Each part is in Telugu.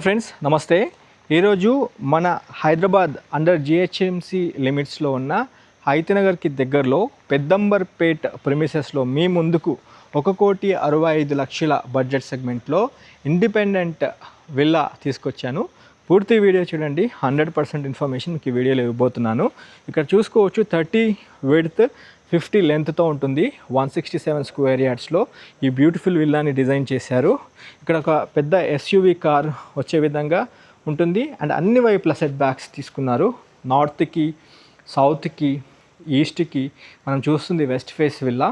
ఫ్రెండ్స్ నమస్తే. ఈరోజు మన హైదరాబాద్ అండర్ జిహెచ్ఎంసి లిమిట్స్లో ఉన్న హైతనగర్కి దగ్గరలో పెద్దంబర్పేట్ ప్రిమిసెస్లో మీ ముందుకు 1,65,00,000 బడ్జెట్ సెగ్మెంట్లో ఇండిపెండెంట్ విల్లా తీసుకొచ్చాను. పూర్తి వీడియో చూడండి. 100% ఇన్ఫర్మేషన్ మీకు ఈ వీడియోలో ఇవ్వబోతున్నాను. ఇక్కడ చూసుకోవచ్చు 30 విడ్త్ 50 లెంత్తో ఉంటుంది. 167 స్క్వేర్ యార్డ్స్లో ఈ బ్యూటిఫుల్ విల్లాని డిజైన్ చేశారు. ఇక్కడ ఒక పెద్ద ఎస్యూవీ కార్ వచ్చే విధంగా ఉంటుంది అండ్ అన్ని వైపుల సెట్ బ్యాక్స్ తీసుకున్నారు. నార్త్కి, సౌత్కి, ఈస్ట్కి. మనం చూస్తుంది వెస్ట్ ఫేస్ విల్లా.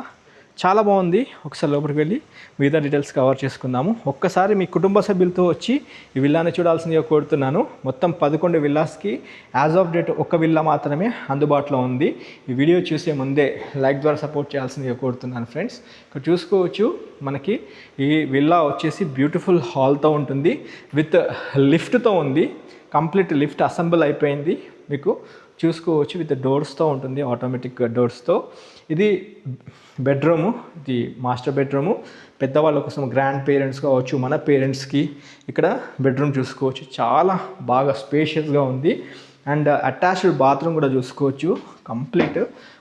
చాలా బాగుంది. ఒకసారి లోపలికి వెళ్ళి మిగతా డీటెయిల్స్ కవర్ చేసుకుందాము. ఒక్కసారి మీ కుటుంబ సభ్యులతో వచ్చి ఈ విల్లాని చూడాల్సిందిగా కోరుతున్నాను. మొత్తం 11 విల్లాస్కి యాజ్ ఆఫ్ డేట్ ఒక విల్లా మాత్రమే అందుబాటులో ఉంది. ఈ వీడియో చూసే ముందే లైక్ ద్వారా సపోర్ట్ చేయాల్సిందిగా కోరుతున్నాను ఫ్రెండ్స్. ఇక్కడ చూసుకోవచ్చు మనకి ఈ విల్లా వచ్చేసి బ్యూటిఫుల్ హాల్తో ఉంటుంది, విత్ లిఫ్ట్తో ఉంది. కంప్లీట్ లిఫ్ట్ అసెంబుల్ అయిపోయింది. మీకు చూసుకోవచ్చు విత్ డోర్స్తో ఉంటుంది, ఆటోమేటిక్ డోర్స్తో. ఇది బెడ్రూము, ఇది మాస్టర్ బెడ్రూము. పెద్దవాళ్ళ కోసం గ్రాండ్ పేరెంట్స్ కావచ్చు, మన పేరెంట్స్కి ఇక్కడ బెడ్రూమ్ చూసుకోవచ్చు. చాలా బాగా స్పేషియస్గా ఉంది అండ్ అటాచ్డ్ బాత్రూమ్ కూడా చూసుకోవచ్చు. కంప్లీట్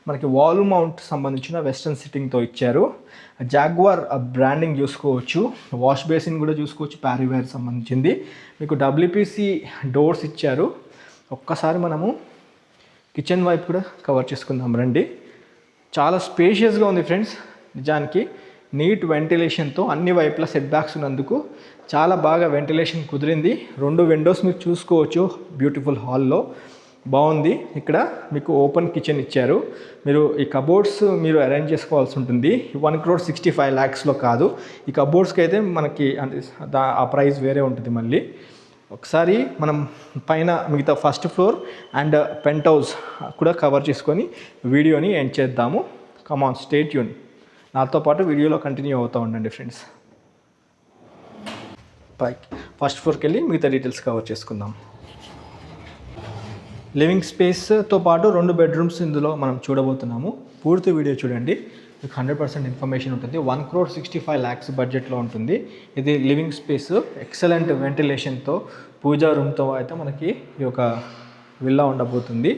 మనకి వాల్ మౌంట్ సంబంధించిన వెస్ట్రన్ సిట్టింగ్తో ఇచ్చారు. జాగ్వార్ బ్రాండింగ్ చూసుకోవచ్చు. వాష్ బేసిన్ కూడా చూసుకోవచ్చు, ప్యారీవేర్ సంబంధించింది. మీకు డబ్ల్యూపీసీ డోర్స్ ఇచ్చారు. ఒక్కసారి మనము కిచెన్ వైపు కూడా కవర్ చేసుకుందాం రండి. చాలా స్పేషియస్గా ఉంది ఫ్రెండ్స్. నిజానికి నీట్ వెంటిలేషన్తో అన్ని వైపులా సెట్ బ్యాక్స్ ఉన్నందుకు చాలా బాగా వెంటిలేషన్ కుదిరింది. 2 విండోస్ మీరు చూసుకోవచ్చు బ్యూటిఫుల్ హాల్లో. బాగుంది. ఇక్కడ మీకు ఓపెన్ కిచెన్ ఇచ్చారు. మీరు ఈ కబోర్డ్స్ మీరు అరేంజ్ చేసుకోవాల్సి ఉంటుంది. 1,65,00,000లో కాదు. ఈ కబోర్డ్స్కి అయితే మనకి అంటే ఆ ప్రైస్ వేరే ఉంటుంది మళ్ళీ. ఒకసారి మనం పైన మిగతా first floor and penthouse కూడా కవర్ చేసుకొని వీడియోని ఎండ్ చేద్దాము. Come on stay tune. నాతో పాటు వీడియోలో కంటిన్యూ అవుతూ ఉండండి ఫ్రెండ్స్. పైకి ఫస్ట్ ఫ్లోర్కి వెళ్ళి మిగతా డీటెయిల్స్ కవర్ చేసుకుందాం. లివింగ్ స్పేస్తో పాటు 2 బెడ్రూమ్స్ ఇందులో మనం చూడబోతున్నాము. పూర్తి వీడియో చూడండి, మీకు 100% ఇన్ఫర్మేషన్ ఉంటుంది. 1,65,00,000 బడ్జెట్లో ఉంటుంది. ఇది లివింగ్ స్పేస్, ఎక్సలెంట్ వెంటిలేషన్తో, పూజా రూమ్తో అయితే మనకి ఈ యొక్క విల్లా ఉండబోతుంది.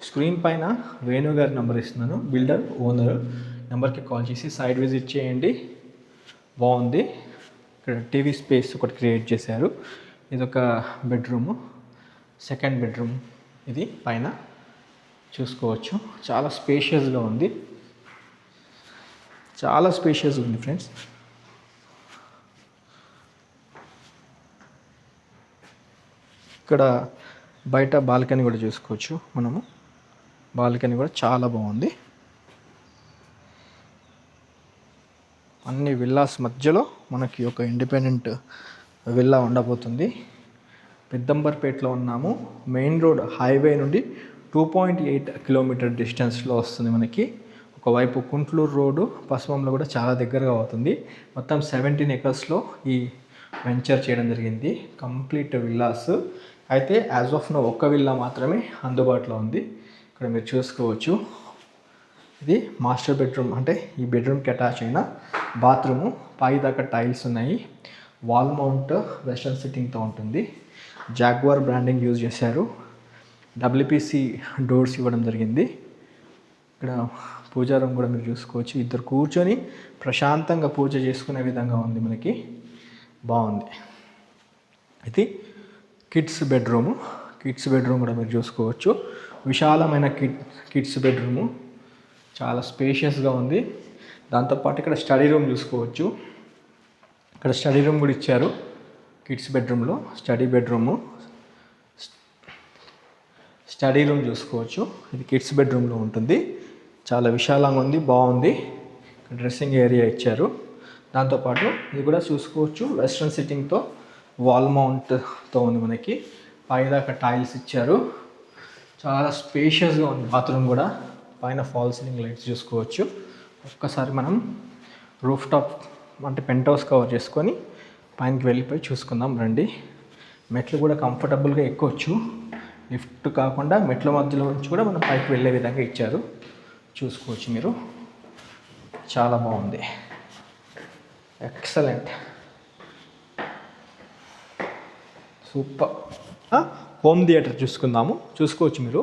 స్క్రీన్ పైన వేణు గారి నెంబర్ ఇస్తున్నాను, బిల్డర్ ఓనర్. నెంబర్కి కాల్ చేసి సైడ్ విజిట్ చేయండి. బాగుంది. ఇక్కడ టీవీ స్పేస్ ఒకటి క్రియేట్ చేశారు. ఇదొక బెడ్రూము, సెకండ్ బెడ్రూమ్. ఇది పైన చూసుకోవచ్చు. చాలా స్పేషియస్గా ఉంది. చాలా స్పేషియస్ ఉంది ఫ్రెండ్స్. ఇక్కడ బయట బాల్కనీ కూడా చూసుకోవచ్చు మనము. బాల్కనీ కూడా చాలా బాగుంది. అన్ని విల్లాస్ మధ్యలో మనకి ఒక ఇండిపెండెంట్ విల్లా ఉండబోతుంది. పెద్దంబర్పేటలో ఉన్నాము. మెయిన్ రోడ్ హైవే నుండి 2.8 కిలోమీటర్ డిస్టెన్స్లో వస్తుంది మనకి. ఒకవైపు కుంట్లూరు రోడ్డు, పశ్చిమంలో కూడా చాలా దగ్గరగా అవుతుంది. మొత్తం 17 ఎకర్స్లో ఈ వెంచర్ చేయడం జరిగింది. Complete villas. అయితే యాజ్ ఆఫ్ నో ఒక్క విల్లా మాత్రమే అందుబాటులో ఉంది. ఇక్కడ మీరు చూసుకోవచ్చు. ఇది మాస్టర్ బెడ్రూమ్, అంటే ఈ బెడ్రూమ్కి అటాచ్ అయిన బాత్రూము. పై దాకా టైల్స్ ఉన్నాయి. వాల్ మౌంట్ వెస్ట్రన్ సిట్టింగ్తో ఉంటుంది. జాగ్వార్ బ్రాండింగ్ యూజ్ చేశారు. డబ్ల్యూపీసీ డోర్స్ ఇవ్వడం జరిగింది. ఇక్కడ పూజా రూమ్ కూడా మీరు చూసుకోవచ్చు. ఇద్దరు కూర్చొని ప్రశాంతంగా పూజ చేసుకునే విధంగా ఉంది మనకి. బాగుంది. ఇది కిడ్స్ బెడ్రూము. కిడ్స్ బెడ్రూమ్ కూడా మీరు చూసుకోవచ్చు. విశాలమైన కిడ్స్ బెడ్రూము, చాలా స్పేషియస్గా ఉంది. దాంతోపాటు ఇక్కడ స్టడీ రూమ్ చూసుకోవచ్చు. ఇక్కడ స్టడీ రూమ్ కూడా ఇచ్చారు. కిడ్స్ బెడ్రూమ్లో స్టడీ బెడ్రూము, స్టడీ రూమ్ చూసుకోవచ్చు. ఇది కిడ్స్ బెడ్రూమ్లో ఉంటుంది. చాలా విశాలంగా ఉంది, బాగుంది. డ్రెస్సింగ్ ఏరియా ఇచ్చారు. దాంతోపాటు ఇది కూడా చూసుకోవచ్చు. వెస్ట్రన్ సిట్టింగ్తో వాల్ మౌంట్తో ఉంది మనకి. పైదాకా టైల్స్ ఇచ్చారు. చాలా స్పేషియస్గా ఉంది బాత్రూమ్ కూడా. పైన ఫాల్ సీలింగ్ లైట్స్ చూసుకోవచ్చు. ఒక్కసారి మనం రూఫ్ టాప్ అంటే పెంట్ హౌస్ కవర్ చేసుకొని పైనకి వెళ్ళిపోయి చూసుకుందాం రండి. మెట్లు కూడా కంఫర్టబుల్గా ఎక్కొచ్చు. లిఫ్ట్ కాకుండా మెట్ల మధ్యలో నుంచి కూడా మనం పైకి వెళ్ళే విధంగా ఇచ్చారు. చూసుకోవచ్చు మీరు. చాలా బాగుంది. ఎక్సలెంట్. సూపర్. హోమ్ థియేటర్ చూసుకోవచ్చు మీరు.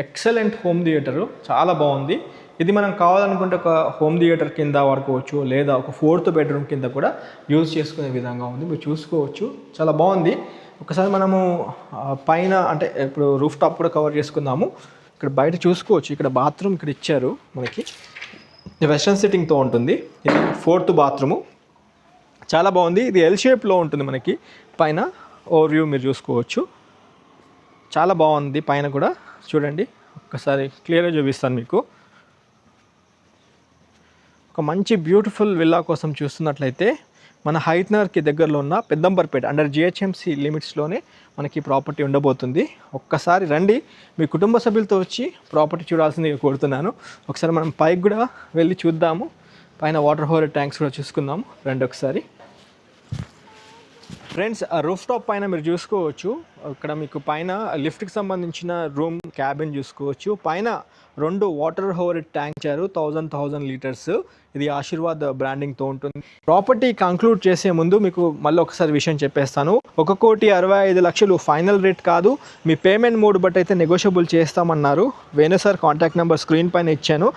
ఎక్సలెంట్ హోమ్ థియేటరు, చాలా బాగుంది. ఇది మనం కావాలనుకుంటే ఒక హోమ్ థియేటర్ కింద వాడుకోవచ్చు, లేదా ఒక 4th బెడ్రూమ్ కింద కూడా యూజ్ చేసుకునే విధంగా ఉంది. మీరు చూసుకోవచ్చు, చాలా బాగుంది. ఒకసారి మనము పైన అంటే ఇప్పుడు రూఫ్ టాప్ కూడా కవర్ చేసుకుందాము. ఇక్కడ బయట చూసుకోవచ్చు, ఇక్కడ బాత్రూమ్ ఇక్కడ ఇచ్చారు మనకి. వెస్టర్న్ సిట్టింగ్తో ఉంటుంది. ఇది 4th బాత్రూము, చాలా బాగుంది. ఇది ఎల్ షేప్లో ఉంటుంది మనకి. పైన ఓవర్ వ్యూ మీరు చూసుకోవచ్చు, చాలా బాగుంది. పైన కూడా చూడండి, ఒక్కసారి క్లియర్గా చూపిస్తాను మీకు. ఒక మంచి బ్యూటిఫుల్ విల్లా కోసం చూస్తున్నట్లయితే మన హైత్ నగర్కి దగ్గరలో ఉన్న పెద్దంబర్పేట అండర్ జిహెచ్ఎంసి లిమిట్స్లోనే మనకి ప్రాపర్టీ ఉండబోతుంది. ఒక్కసారి రండి, మీ కుటుంబ సభ్యులతో వచ్చి ప్రాపర్టీ చూడాల్సింది కోరుతున్నాను. ఒకసారి మనం పైకి కూడా వెళ్ళి చూద్దాము. పైన వాటర్ హోర్ ట్యాంక్స్ కూడా చూసుకుందాము. రండి ఒకసారి. ఫ్రెండ్స్, ఆ రూఫ్ టాప్ పైన మీరు చూసుకోవచ్చు, ఇక్కడ మీకు పైన లిఫ్ట్కి సంబంధించిన రూమ్ క్యాబిన్ చూసుకోవచ్చు. పైన 2 వాటర్ హోర్ ట్యాంక్ ఇచ్చారు, 1000 లీటర్స్. ఇది ఆశీర్వాద్ బ్రాండింగ్తో ఉంటుంది. ప్రాపర్టీ కంక్లూడ్ చేసే ముందు మీకు మళ్ళీ ఒకసారి విషయం చెప్పేస్తాను. 1,65,00,000 ఫైనల్ రేట్ కాదు, మీ పేమెంట్ మోడ్ బట్టి అయితే నెగోషియబుల్ చేస్తామన్నారు. Venu sir contact number screen పైన ఇచ్చాను.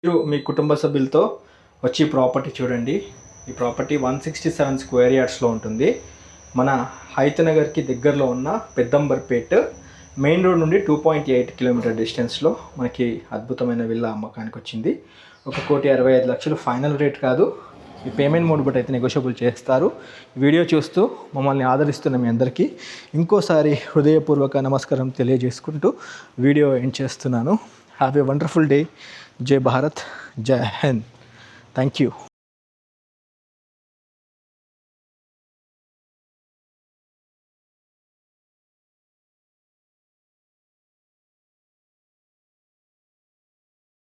మీరు మీ కుటుంబ సభ్యులతో వచ్చి ప్రాపర్టీ చూడండి. ఈ ప్రాపర్టీ 167 స్క్వేర్ యార్డ్స్లో ఉంటుంది. మన హైత్ నగర్కి దగ్గరలో ఉన్న పెద్దంబర్పేట్ మెయిన్ రోడ్ నుండి 2.8 కిలోమీటర్ డిస్టెన్స్లో మనకి అద్భుతమైన విల్లా అమ్మకానికి వచ్చింది. 1,65,00,000 ఫైనల్ రేట్ కాదు, ఈ పేమెంట్ మోడ్ బట్టి అయితే నెగోషియబుల్ చేస్తారు. వీడియో చూస్తూ మమ్మల్ని ఆదరిస్తున్న మీ అందరికీ ఇంకోసారి హృదయపూర్వక నమస్కారం తెలియజేసుకుంటూ వీడియో ఎండ్ చేస్తున్నాను. Have a wonderful day. జై భారత్, జై హింద్. Thank you.